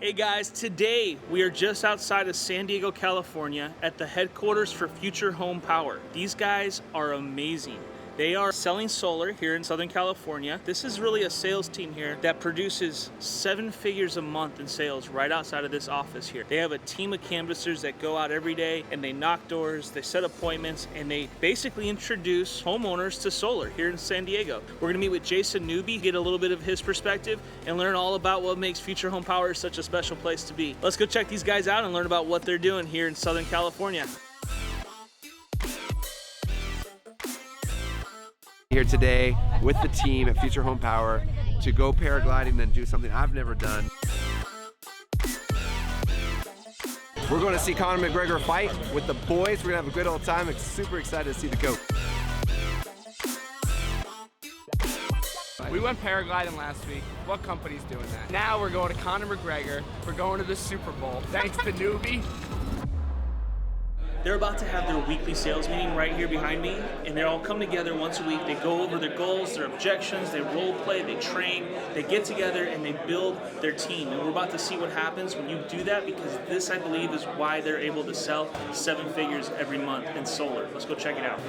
Hey guys, today we are just outside of San Diego, California at the headquarters for Future Home Power. These guys are amazing. They are selling solar here in Southern California. This is really a sales team here that produces 7 figures a month in sales right outside of this office here. They have a team of canvassers that go out every day and they knock doors, they set appointments, and they basically introduce homeowners to solar here in San Diego. We're gonna meet with Jason Newby, get a little bit of his perspective, and learn all about what makes Future Home Power such a special place to be. Let's go check these guys out and learn about what they're doing here in Southern California. Here today with the team at Future Home Power to go paragliding and do something I've never done. We're going to see Conor McGregor fight with the boys. We're going to have a good old time. I'm super excited to see the coach. We went paragliding last week. What company's doing that? Now we're going to Conor McGregor. We're going to the Super Bowl. Thanks to Newby. They're about to have their weekly sales meeting right here behind me, and they all come together once a week. They go over their goals, their objections, they role play, they train, they get together and they build their team. And we're about to see what happens when you do that, because this, I believe, is why they're able to sell 7 figures every month in solar. Let's go check it out.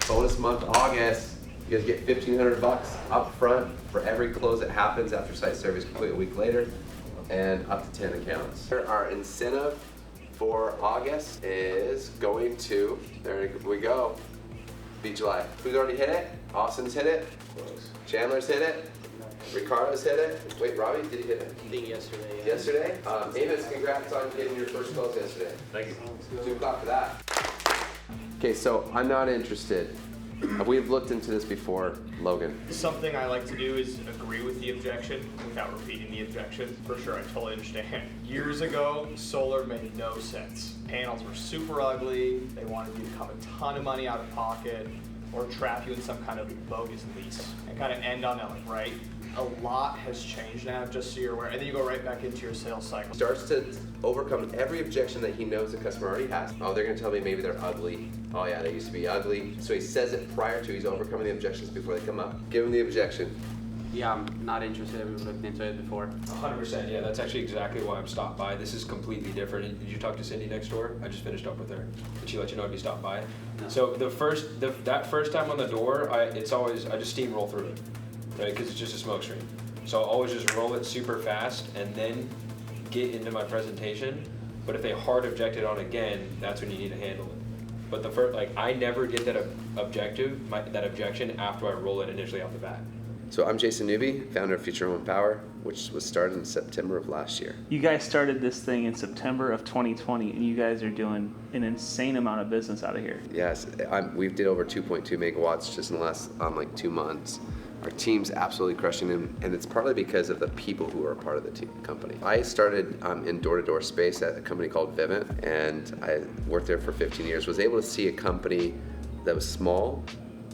Bonus month, August. You guys get $1,500 up front for every close that happens after site survey is complete a week later, and up to 10 accounts. Our incentive for August is going to, there we go, be July. Who's already hit it? Austin's hit it. Chandler's hit it. Ricardo's hit it. Wait, Robbie, did he hit it? I think yesterday. Yeah. Yesterday? Amos, congrats on getting your first close yesterday. Thank you. 2 o'clock for that. Okay, so I'm not interested. We've looked into this before, Logan. Something I like to do is agree with the objection without repeating the objection. For sure, I totally understand. Years ago, solar made no sense. Panels were super ugly. They wanted you to come a ton of money out of pocket or trap you in some kind of bogus lease and kind of end on that, right? A lot has changed now, just so you're aware, and then you go right back into your sales cycle. Starts to overcome every objection that he knows the customer already has. Oh, they're gonna tell me maybe they're ugly. Oh yeah, they used to be ugly. So he says it prior to, he's overcoming the objections before they come up. Give him the objection. Yeah, I'm not interested. We've looked into it before. 100%, yeah, that's actually exactly why I'm stopped by. This is completely different. Did you talk to Cindy next door? I just finished up with her. Did she let you know if you stopped by? No. So that first time on the door, I just steamroll through it, right? Because it's just a smoke screen. So I'll always just roll it super fast and then get into my presentation. But if they hard object it on again, that's when you need to handle it. But the first, I never get that objection after I roll it initially off the bat. So I'm Jason Newby, founder of Future Home Power, which was started in September of last year. You guys started this thing in September of 2020, and you guys are doing an insane amount of business out of here. Yes, we did over 2.2 megawatts just in the last 2 months. Our team's absolutely crushing them, and it's partly because of the people who are a part of the company. I started in door-to-door space at a company called Vivint, and I worked there for 15 years. Was able to see a company that was small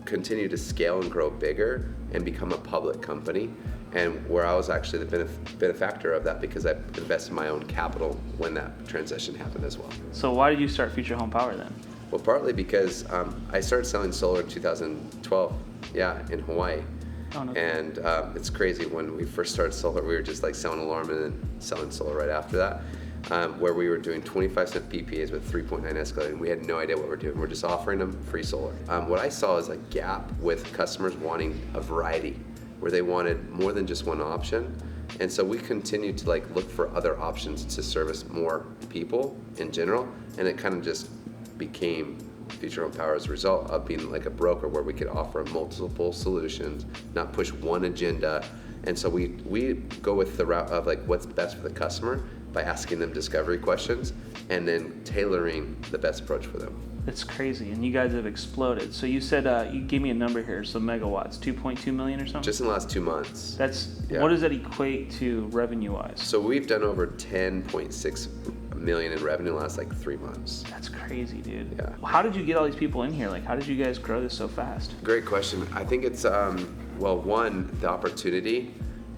continue to scale and grow bigger and become a public company, and where I was actually the benefactor of that because I invested my own capital when that transition happened as well. So why did you start Future Home Power then? Well, partly because I started selling solar in 2012, in Hawaii. Oh, no. And it's crazy, when we first started solar, we were just selling alarm and then selling solar right after that, where we were doing 25-cent PPAs with 3.9 escalating. We had no idea what we were doing. We're just offering them free solar. What I saw is a gap with customers wanting a variety, where they wanted more than just one option. And so we continued to look for other options to service more people in general, and it kind of just became Future Home Power as a result of being a broker where we could offer multiple solutions, not push one agenda. And so we go with the route of what's best for the customer by asking them discovery questions and then tailoring the best approach for them. It's crazy, and you guys have exploded. So you said, you gave me a number here, so megawatts, 2.2 million or something? Just in the last 2 months. What does that equate to revenue-wise? So we've done over 10.6 million in revenue in the last 3 months. That's crazy, dude. Yeah. How did you get all these people in here? How did you guys grow this so fast? Great question. I think it's, one, the opportunity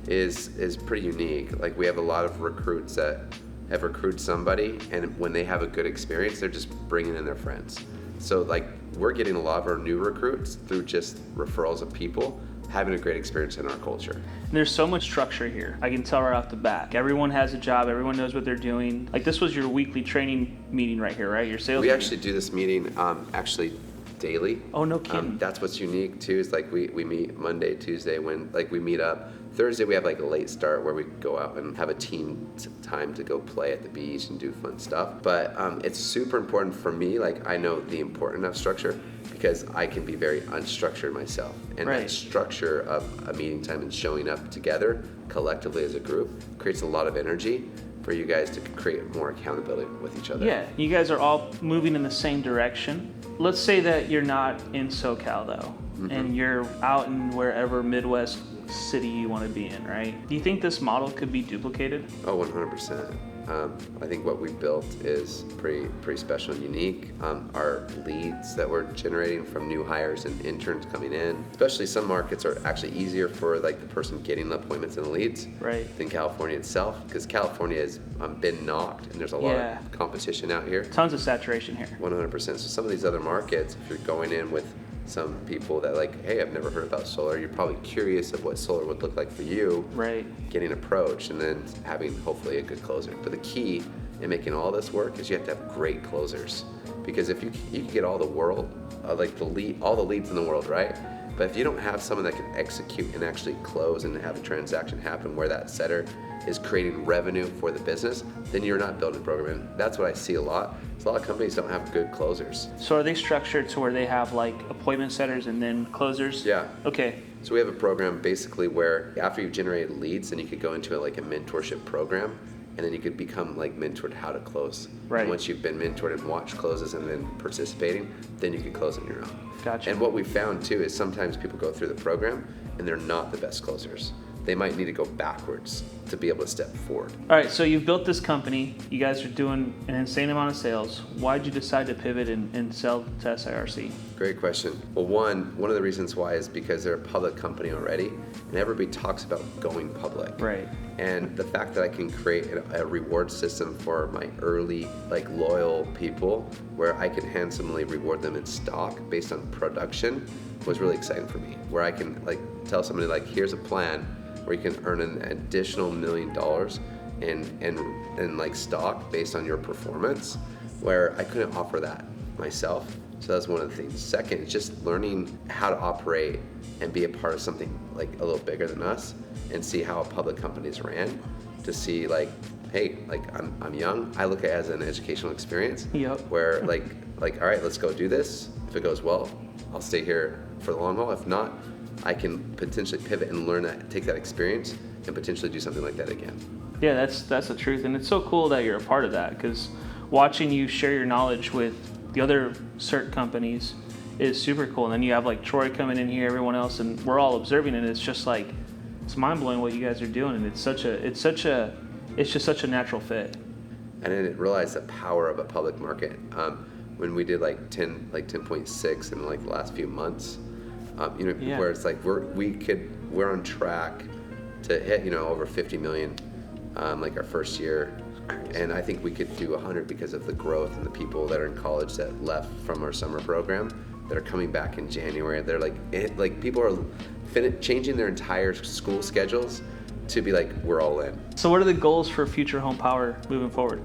is pretty unique. We have a lot of recruits that have recruited somebody, and when they have a good experience, they're just bringing in their friends. So like we're getting a lot of our new recruits through just referrals of people having a great experience in our culture. And there's so much structure here. I can tell right off the bat. Everyone has a job. Everyone knows what they're doing. Like this was your weekly training meeting right here, right? Your sales We meeting. actually do this meeting actually daily. Oh, no kidding. That's what's unique too, is like we meet Monday, Tuesday, when like we meet up. Thursday we have like a late start where we go out and have a team time to go play at the beach and do fun stuff. But it's super important for me. Like I know the importance of structure because I can be very unstructured myself. And Right. that structure of a meeting time and showing up together collectively as a group creates a lot of energy for you guys to create more accountability with each other. Yeah, you guys are all moving in the same direction. Let's say that you're not in SoCal though, and you're out in wherever Midwest city you want to be in, right? Do you think this model could be duplicated? Oh, 100%. I think what we built is pretty special and unique. Our leads that we're generating from new hires and interns coming in, especially some markets are actually easier for like the person getting the appointments and the leads Right. than California itself, because California has been knocked and there's a lot Yeah. of competition out here. Tons of saturation here. 100%. So some of these other markets, if you're going in with some people that like, hey, I've never heard about solar, you're probably curious of what solar would look like for you. Right. Getting approached and then having hopefully a good closer. But the key in making all this work is you have to have great closers, because if you can get all the world, like all the leads in the world, right? But if you don't have someone that can execute and actually close and have a transaction happen where that setter is creating revenue for the business, then you're not building a program. And that's what I see a lot. A lot of companies don't have good closers. So are they structured to where they have like appointment setters and then closers? Yeah. Okay. So we have a program basically where after you've generated leads, then you could go into like a mentorship program, and then you could become like mentored how to close. Right. And once you've been mentored and watched closes and then participating, then you can close on your own. Gotcha. And what we found too is sometimes people go through the program and they're not the best closers. They might need to go backwards to be able to step forward. All right, so you've built this company. You guys are doing an insane amount of sales. Why'd you decide to pivot and sell to SIRC? Great question. Well, one of the reasons why is because they're a public company already, and everybody talks about going public. Right. And the fact that I can create a reward system for my early, like loyal people, where I can handsomely reward them in stock based on production, was really exciting for me. Where I can like tell somebody like, here's a plan where you can earn an additional $1 million in like stock based on your performance, where I couldn't offer that myself. So that's one of the things. Second, it's just learning how to operate and be a part of something like a little bigger than us, and see how public companies ran, to see like, hey, like I'm young. I look at it as an educational experience. Yep. Where like all right, let's go do this. If it goes well, I'll stay here for the long haul. If not, I can potentially pivot and learn that, take that experience, and potentially do something like that again. Yeah, that's the truth, and it's so cool that you're a part of that, because watching you share your knowledge with the other Sirc companies is super cool. And then you have like Troy coming in here, everyone else, and we're all observing it. It's just like, it's mind blowing what you guys are doing, and it's just such a natural fit. And then realize the power of a public market. When we did like 10.6 in like the last few months, Yeah. where it's like we're on track to hit over 50 million like our first year, and I think we could do 100 because of the growth and the people that are in college that left from our summer program that are coming back in January. They're like people are changing their entire school schedules to be like, we're all in. So what are the goals for Future Home Power moving forward?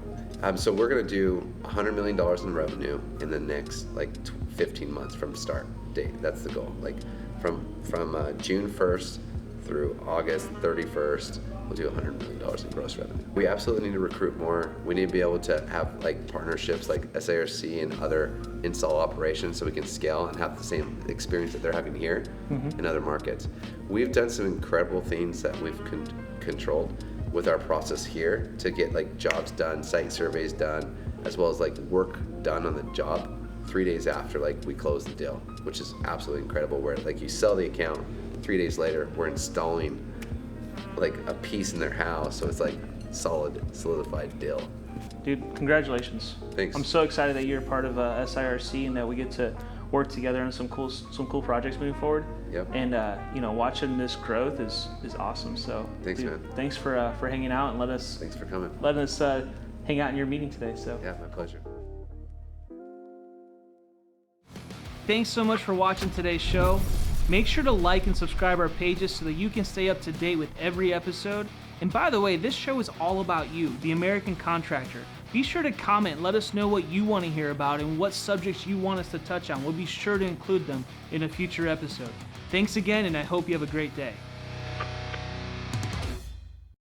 So we're gonna do $100 million in revenue in the next 15 months from start date. That's the goal. Like from June 1st through August 31st, we'll do $100 million in gross revenue. We absolutely need to recruit more. We need to be able to have like partnerships like SIRC and other install operations, so we can scale and have the same experience that they're having here in other markets. We've done some incredible things that we've controlled with our process here to get like jobs done, site surveys done, as well as like work done on the job 3 days after like we close the deal, which is absolutely incredible. Where like you sell the account, 3 days later we're installing like a piece in their house, so it's like solidified deal. Dude, congratulations. Thanks. I'm so excited that you're a part of SIRC and that we get to work together on some cool projects moving forward. Yep. And watching this growth is awesome. So Thanks, dude, man. Thanks for hanging out and Thanks for coming. letting us hang out in your meeting today. So Yeah, my pleasure. thanks so much for watching today's show. Make sure to like and subscribe our pages so that you can stay up to date with every episode. And by the way, this show is all about you, the American Contractor. Be sure to comment, let us know what you want to hear about and what subjects you want us to touch on. We'll be sure to include them in a future episode. Thanks again, and I hope you have a great day.